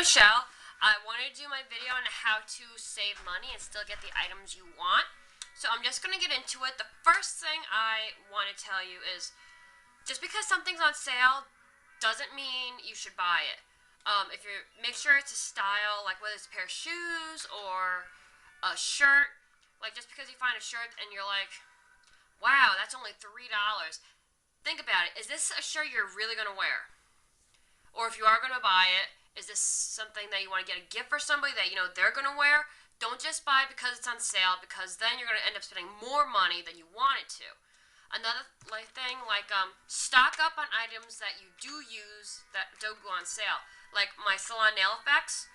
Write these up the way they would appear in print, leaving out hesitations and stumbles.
Michelle, I wanted to do my video on how to save money and still get the items you want. So I'm just going to get into it. The first thing I want to tell you is just because something's on sale doesn't mean you should buy it. If you make sure it's a style, like whether it's a pair of shoes or a shirt, like just because you find a shirt and you're like, wow, that's only $3. Think about it. Is this a shirt you're really going to wear? Or if you are going to buy it, is this something that you want to get a gift for somebody that you know they're going to wear? Don't just buy it because it's on sale, because then you're going to end up spending more money than you wanted to. Another thing, stock up on items that you do use that don't go on sale. Like my salon nail effects,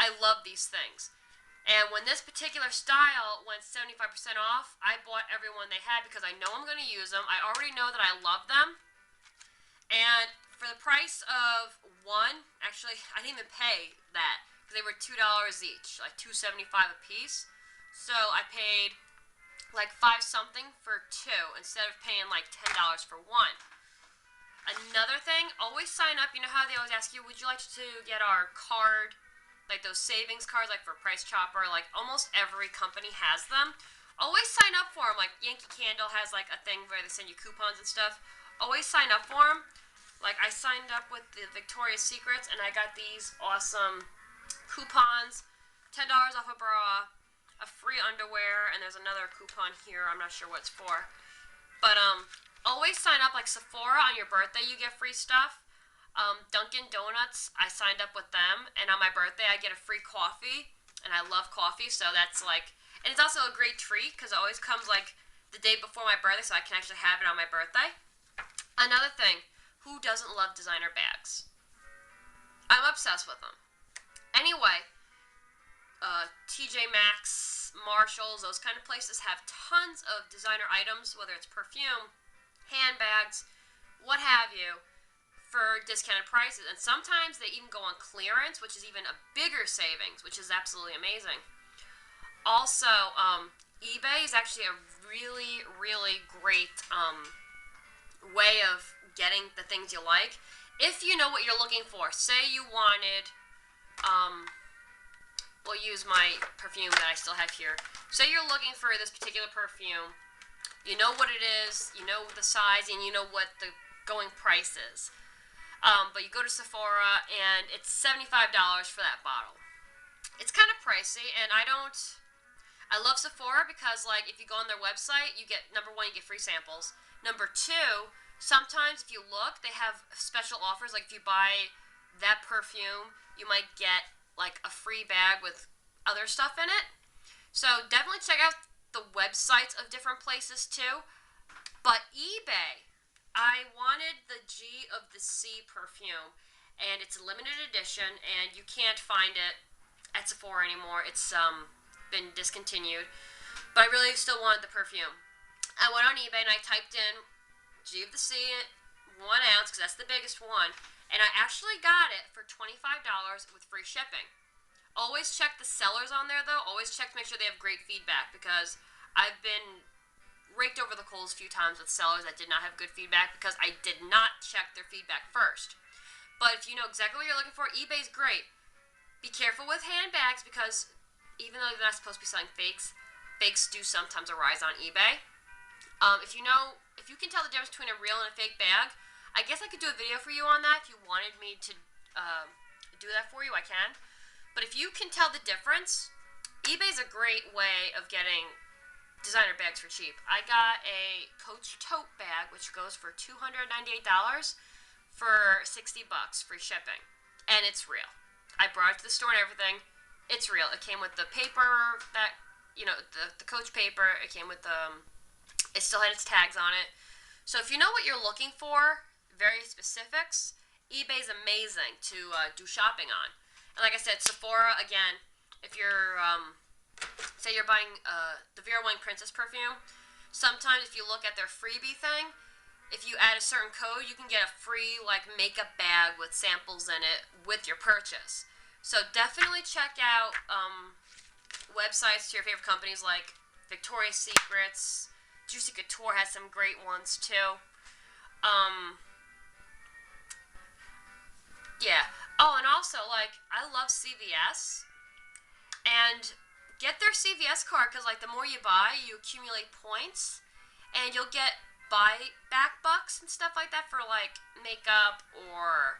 I love these things. And when this particular style went 75% off, I bought every one they had because I know I'm going to use them. I already know that I love them. And for the price of one, actually, I didn't even pay that because they were $2 each, like $2.75 a piece. So I paid like 5 something for 2 instead of paying like $10 for one. Another thing, always sign up. You know how they always ask you, would you like to get our card, like those savings cards, like for Price Chopper? Like almost every company has them. Always sign up for them. Like Yankee Candle has like a thing where they send you coupons and stuff. Always sign up for them. Like I signed up with the Victoria's Secrets and I got these awesome coupons, $10 off a bra, a free underwear, and there's another coupon here. I'm not sure what it's for. But always sign up. Like Sephora, on your birthday you get free stuff. Dunkin' Donuts, I signed up with them, and on my birthday I get a free coffee, and I love coffee, so that's like, and it's also a great treat because it always comes like the day before my birthday, so I can actually have it on my birthday. Another thing, who doesn't love designer bags? I'm obsessed with them. Anyway, TJ Maxx, Marshalls, those kind of places have tons of designer items, whether it's perfume, handbags, what have you, for discounted prices. And sometimes they even go on clearance, which is even a bigger savings, which is absolutely amazing. Also, eBay is actually a really, really great way of getting the things you like. If you know what you're looking for, say you wanted, we'll use my perfume that I still have here. Say you're looking for this particular perfume, you know what it is, you know the size, and you know what the going price is. But you go to Sephora and it's $75 for that bottle. It's kind of pricey, and I love Sephora because, like, if you go on their website, you get, number one, you get free samples. Number two, sometimes if you look, they have special offers. Like if you buy that perfume, you might get like a free bag with other stuff in it. So definitely check out the websites of different places too. But eBay, I wanted the G of the C perfume, and it's a limited edition, and you can't find it at Sephora anymore. It's been discontinued. But I really still wanted the perfume. I went on eBay and I typed in G of the C, 1 ounce, because that's the biggest one, and I actually got it for $25 with free shipping. Always check the sellers on there, though. Always check to make sure they have great feedback, because I've been raked over the coals a few times with sellers that did not have good feedback because I did not check their feedback first. But if you know exactly what you're looking for, eBay's great. Be careful with handbags because even though they're not supposed to be selling fakes, fakes do sometimes arise on eBay. If you can tell the difference between a real and a fake bag, I guess I could do a video for you on that. If you wanted me to do that for you, I can. But if you can tell the difference, eBay's a great way of getting designer bags for cheap. I got a Coach tote bag, which goes for $298 for $60 free shipping, and it's real. I brought it to the store and everything. It's real. It came with the paper that, the Coach paper. It came with it still had its tags on it. So if you know what you're looking for, very specifics, eBay's amazing to do shopping on. And like I said, Sephora, again, if you're, say you're buying the Vera Wang Princess perfume, sometimes if you look at their freebie thing, if you add a certain code, you can get a free, like, makeup bag with samples in it with your purchase. So definitely check out websites to your favorite companies like Victoria's Secrets. Juicy Couture has some great ones too. Yeah. Oh, and also, like, I love CVS. And get their CVS card because, like, the more you buy, you accumulate points. And you'll get buy back bucks and stuff like that for, like, makeup or,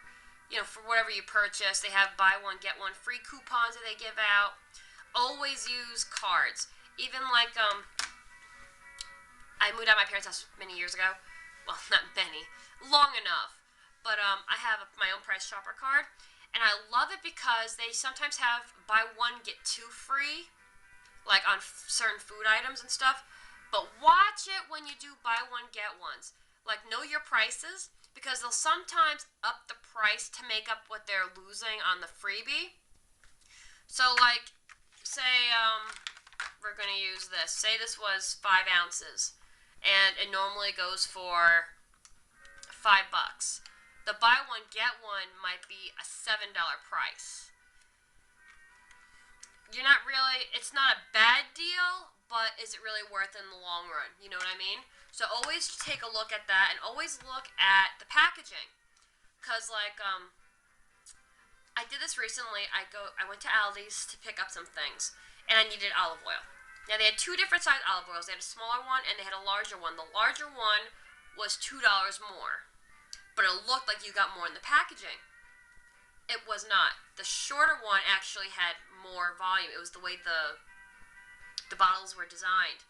for whatever you purchase. They have buy one, get one free coupons that they give out. Always use cards. Even, like, I moved out of my parents' house many years ago. Well, not many. Long enough. But I have my own price shopper card. And I love it because they sometimes have buy one, get two free. Like on certain food items and stuff. But watch it when you do buy one, get ones. Like, know your prices. Because they'll sometimes up the price to make up what they're losing on the freebie. So, like, say, we're going to use this. Say this was 5 ounces. And it normally goes for $5. The buy one, get one might be a $7 price. It's not a bad deal, but is it really worth it in the long run? You know what I mean? So always take a look at that and always look at the packaging. Because, like, I did this recently. I went to Aldi's to pick up some things, and I needed olive oil. Now, they had 2 different size olive oils. They had a smaller one, and they had a larger one. The larger one was $2 more. But it looked like you got more in the packaging. It was not. The shorter one actually had more volume. It was the way the bottles were designed.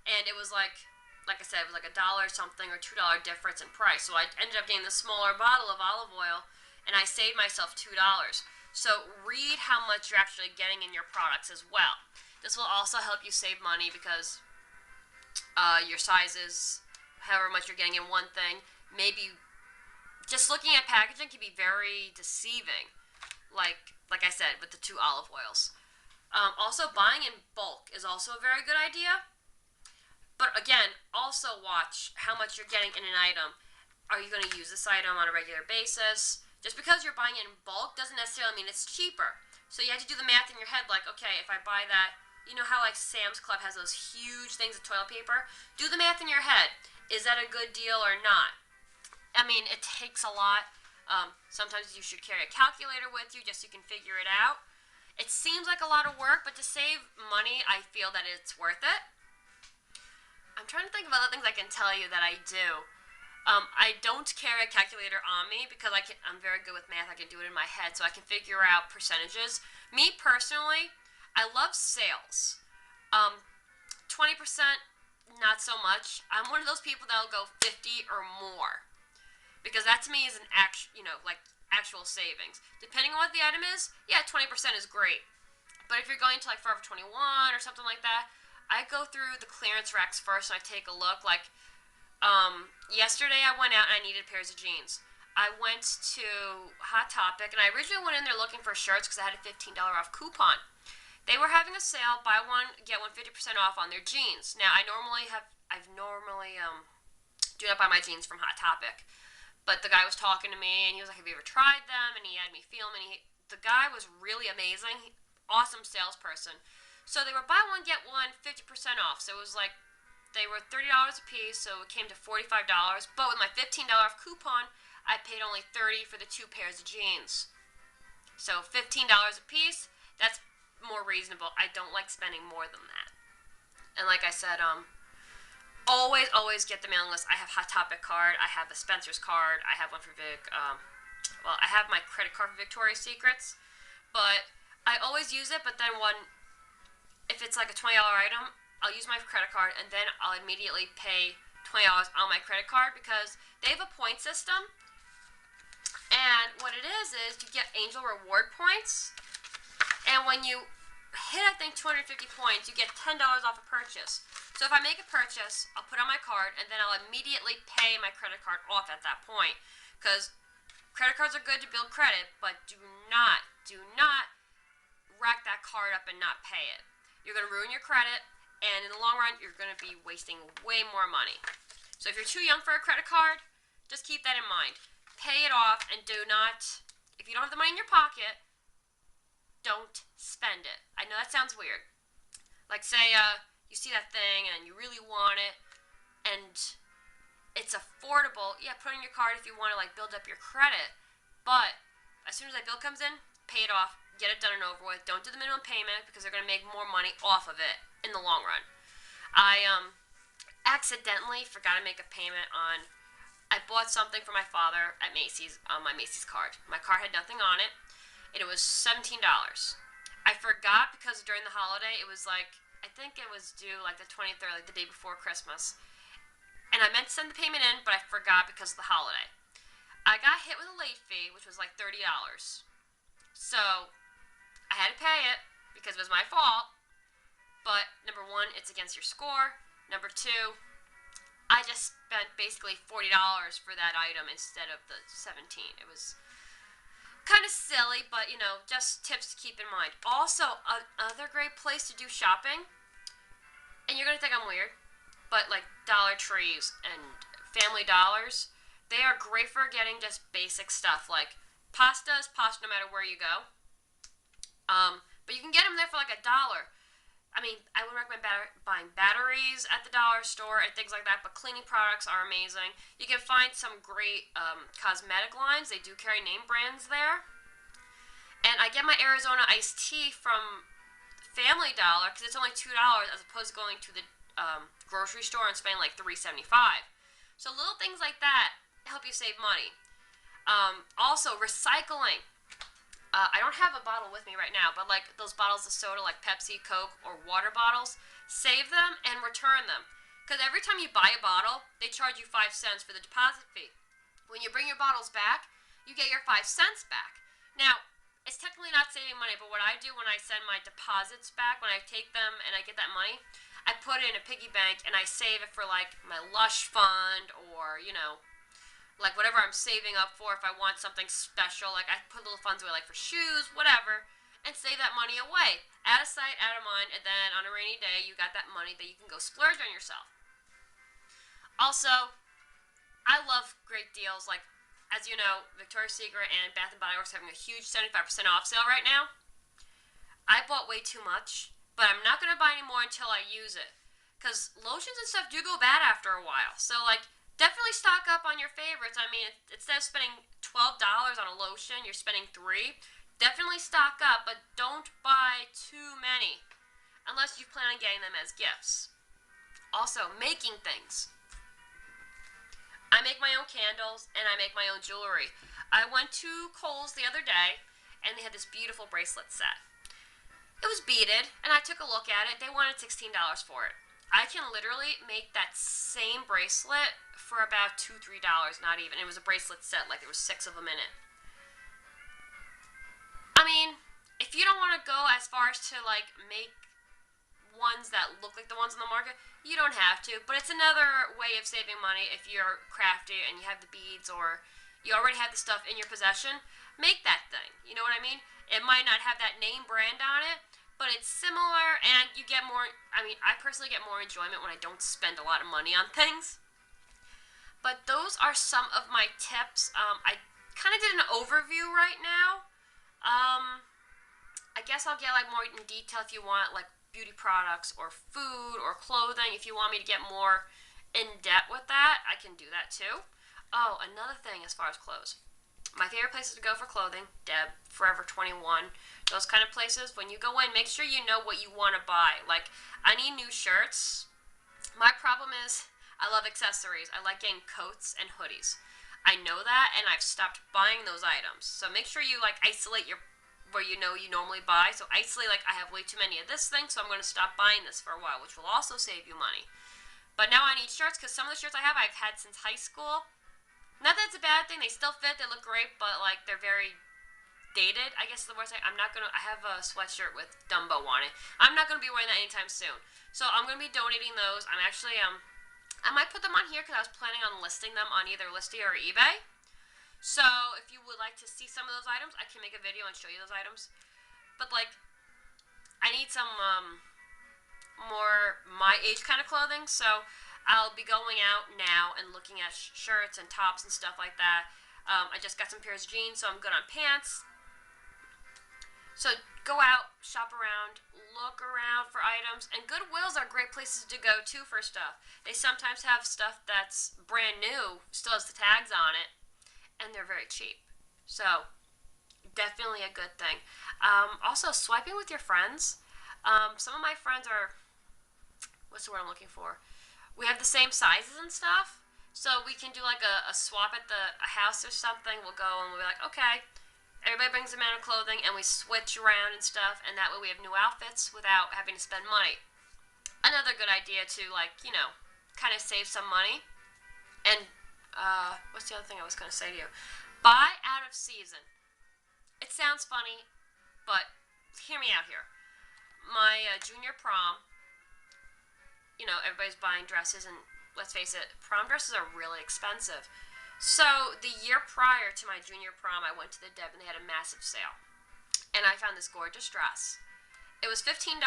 And it was like I said, it was like $1 something or $2 difference in price. So I ended up getting the smaller bottle of olive oil, and I saved myself $2. So read how much you're actually getting in your products as well. This will also help you save money because your sizes, however much you're getting in one thing, maybe just looking at packaging can be very deceiving. Like I said, with the 2 olive oils. Also, buying in bulk is also a very good idea. But again, also watch how much you're getting in an item. Are you going to use this item on a regular basis? Just because you're buying it in bulk doesn't necessarily mean it's cheaper. So you have to do the math in your head, like, okay, if I buy that, you know how, like, Sam's Club has those huge things of toilet paper? Do the math in your head. Is that a good deal or not? I mean, it takes a lot. Sometimes you should carry a calculator with you just so you can figure it out. It seems like a lot of work, but to save money, I feel that it's worth it. I'm trying to think of other things I can tell you that I do. I don't carry a calculator on me because I'm very good with math. I can do it in my head, so I can figure out percentages. Me personally, I love sales. 20%, not so much. I'm one of those people that'll go 50 or more. Because that to me is actual savings. Depending on what the item is, yeah, 20% is great. But if you're going to like Forever 21 or something like that, I go through the clearance racks first and I take a look. Like, yesterday I went out and I needed pairs of jeans. I went to Hot Topic and I originally went in there looking for shirts because I had a $15 off coupon. They were having a sale, buy one, get one 50% off on their jeans. Now, I've normally do not buy my jeans from Hot Topic. But the guy was talking to me, and he was like, have you ever tried them? And he had me feel them, and the guy was really amazing. Awesome salesperson. So they were buy one, get one, 50% off. So it was like, they were $30 a piece, so it came to $45. But with my $15 off coupon, I paid only $30 for the 2 pairs of jeans. So $15 a piece, that's more reasonable. I don't like spending more than that. And like I said, always get the mailing list. I have Hot Topic card. I have the Spencer's card. I have one for Vic. I have my credit card for Victoria's Secrets. But I always use it, but then if it's like a $20 item, I'll use my credit card, and then I'll immediately pay $20 on my credit card because they have a point system. And what it is you get Angel Reward points. And when you hit, I think, 250 points, you get $10 off a purchase. So if I make a purchase, I'll put on my card, and then I'll immediately pay my credit card off at that point. Because credit cards are good to build credit, but do not rack that card up and not pay it. You're going to ruin your credit, and in the long run, you're going to be wasting way more money. So if you're too young for a credit card, just keep that in mind. Pay it off, and if you don't have the money in your pocket, don't spend it. I know that sounds weird. Like, say, you see that thing and you really want it and it's affordable. Yeah, put in your card if you want to like build up your credit. But As soon as that bill comes in, pay it off, get it done and over with. Don't do the minimum payment because they're going to make more money off of it in the long run. I accidentally forgot to make a payment on. I bought something for my father at Macy's on my Macy's card. My card had nothing on it, and it was $17. I forgot because during the holiday it was like, I think it was due like the 23rd, like the day before Christmas. And I meant to send the payment in, but I forgot because of the holiday. I got hit with a late fee, which was like $30. So I had to pay it because it was my fault. But number one, it's against your score. Number two, I just spent basically $40 for that item instead of the 17. It was kind of silly, but just tips to keep in mind. Also, another great place to do shopping, and you're gonna think I'm weird, but like Dollar Trees and Family Dollars, they are great for getting just basic stuff like pasta is pasta no matter where you go. But you can get them there for like $1. I mean, I would recommend buying batteries at the dollar store and things like that, but cleaning products are amazing. You can find some great cosmetic lines. They do carry name brands there. And I get my Arizona iced tea from Family Dollar because it's only $2 as opposed to going to the grocery store and spending like $3.75. So little things like that help you save money. Also, recycling. I don't have a bottle with me right now, but like those bottles of soda like Pepsi, Coke, or water bottles, save them and return them. Because every time you buy a bottle, they charge you 5 cents for the deposit fee. When you bring your bottles back, you get your 5 cents back. Now, it's technically not saving money, but what I do when I send my deposits back, when I take them and I get that money, I put it in a piggy bank and I save it for like my Lush fund or, like whatever I'm saving up for if I want something special. Like I put little funds away like for shoes, whatever, and save that money away. Out of sight, out of mind, and then on a rainy day, you got that money that you can go splurge on yourself. Also, I love great deals. Like, as you know, Victoria's Secret and Bath & Body Works are having a huge 75% off sale right now. I bought way too much, but I'm not going to buy any more until I use it. Because lotions and stuff do go bad after a while. So, like, definitely stock up on your favorites. I mean, instead of spending $12 on a lotion, you're spending $3. Definitely stock up, but don't buy too many. Unless you plan on getting them as gifts. Also, making things. I make my own candles, and I make my own jewelry. I went to Kohl's the other day, and they had this beautiful bracelet set. It was beaded, and I took a look at it. They wanted $16 for it. I can literally make that same bracelet for about $2-3, not even. It was a bracelet set, like there was 6 of them in it. I mean, if you don't want to go as far as to like make ones that look like the ones on the market, you don't have to. But it's another way of saving money if you're crafty and you have the beads or you already have the stuff in your possession. Make that thing. You know what I mean? It might not have that name brand on it, but it's similar and you get more. I mean, I personally get more enjoyment when I don't spend a lot of money on things. But those are some of my tips. I kind of did an overview right now. I guess I'll get like more in detail if you want, like beauty products or food or clothing. If you want me to get more in depth with that, I can do that too. Oh, another thing as far as clothes. My favorite places to go for clothing, Deb, Forever 21, those kind of places. When you go in, make sure you know what you want to buy. Like, I need new shirts. My problem is I love accessories. I like getting coats and hoodies. I know that, and I've stopped buying those items. So make sure you like isolate your where you know you normally buy. So isolate, like, I have way too many of this thing, so I'm going to stop buying this for a while, which will also save you money. But now I need shirts, because some of the shirts I have, I've had since high school. Not that it's a bad thing. They still fit. They look great, but, like, they're very dated, I guess is the word. I have a sweatshirt with Dumbo on it. I'm not going to be wearing that anytime soon. So I'm going to be donating those. I'm actually, I might put them on here, because I was planning on listing them on either Listy or eBay. So, if you would like to see some of those items, I can make a video and show you those items. But, like, I need some more my age kind of clothing, so I'll be going out now and looking at shirts and tops and stuff like that. I just got some pairs of jeans, so I'm good on pants. So, go out, shop around, look around for items. And Goodwills are great places to go, too, for stuff. They sometimes have stuff that's brand new, still has the tags on it. And they're very cheap. So, definitely a good thing. Also, swiping with your friends. Some of my friends are, what's the word I'm looking for? We have the same sizes and stuff, so we can do like a swap at a house or something. We'll go and we'll be like, okay, everybody brings a amount of clothing, and we switch around and stuff, and that way we have new outfits without having to spend money. Another good idea to, like, kind of save some money. And what's the other thing I was going to say to you? Buy out of season. It sounds funny, but hear me out here. My junior prom, everybody's buying dresses, and let's face it, prom dresses are really expensive. So the year prior to my junior prom, I went to the Deb, and they had a massive sale. And I found this gorgeous dress. It was $15.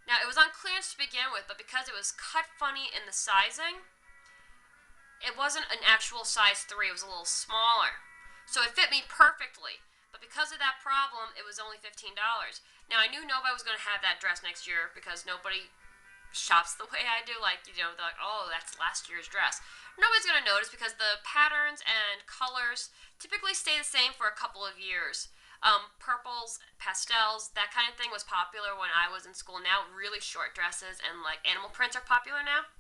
Now, it was on clearance to begin with, but because it was cut funny in the sizing, it wasn't an actual size 3. It was a little smaller. So it fit me perfectly. But because of that problem, it was only $15. Now, I knew nobody was going to have that dress next year because nobody shops the way I do. Like, they're like, oh, that's last year's dress. Nobody's going to notice because the patterns and colors typically stay the same for a couple of years. Purples, pastels, that kind of thing was popular when I was in school. Now, really short dresses and, like, animal prints are popular now.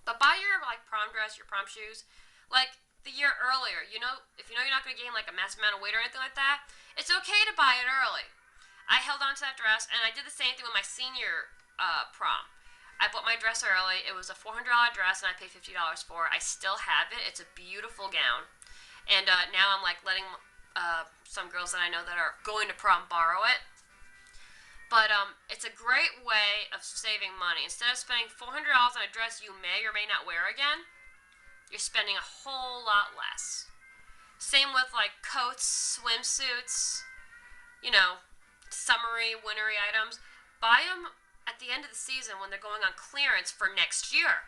But buy your, like, prom dress, your prom shoes, like, the year earlier. If you know you're not going to gain, like, a massive amount of weight or anything like that, it's okay to buy it early. I held on to that dress, and I did the same thing with my senior prom. I bought my dress early. It was a $400 dress, and I paid $50 for it. I still have it. It's a beautiful gown. And now I'm, like, letting some girls that I know that are going to prom borrow it. But it's a great way of saving money. Instead of spending $400 on a dress you may or may not wear again, you're spending a whole lot less. Same with, like, coats, swimsuits, summery, wintry items. Buy them at the end of the season when they're going on clearance for next year.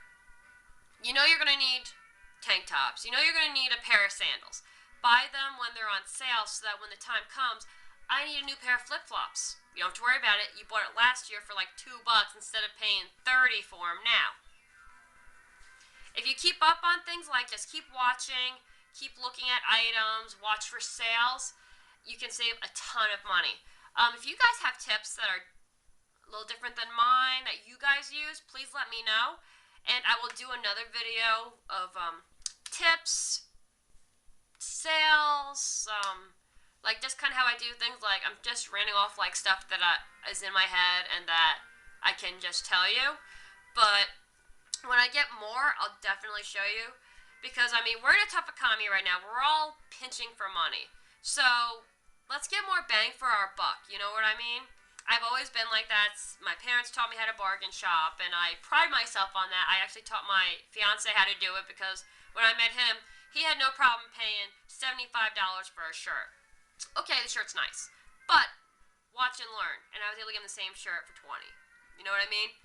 You know you're going to need tank tops. You know you're going to need a pair of sandals. Buy them when they're on sale so that when the time comes, I need a new pair of flip-flops. You don't have to worry about it. You bought it last year for like $2 instead of paying $30 for them now. If you keep up on things like this, keep watching, keep looking at items, watch for sales, you can save a ton of money. If you guys have tips that are a little different than mine that you guys use, please let me know. And I will do another video of tips, sales, like just kind of how I do things. Like I'm just ranting off like stuff that is in my head and that I can just tell you. But when I get more, I'll definitely show you. Because, I mean, we're in a tough economy right now. We're all pinching for money. So, let's get more bang for our buck. You know what I mean? I've always been like that. My parents taught me how to bargain shop, and I pride myself on that. I actually taught my fiance how to do it because when I met him, he had no problem paying $75 for a shirt. Okay, the shirt's nice, but watch and learn. And I was able to get him the same shirt for $20. You know what I mean?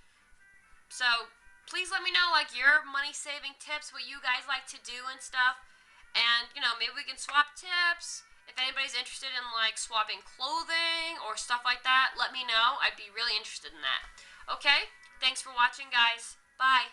So, please let me know, like, your money-saving tips, what you guys like to do and stuff. And, maybe we can swap tips. If anybody's interested in, like, swapping clothing or stuff like that, let me know. I'd be really interested in that. Okay? Thanks for watching, guys. Bye.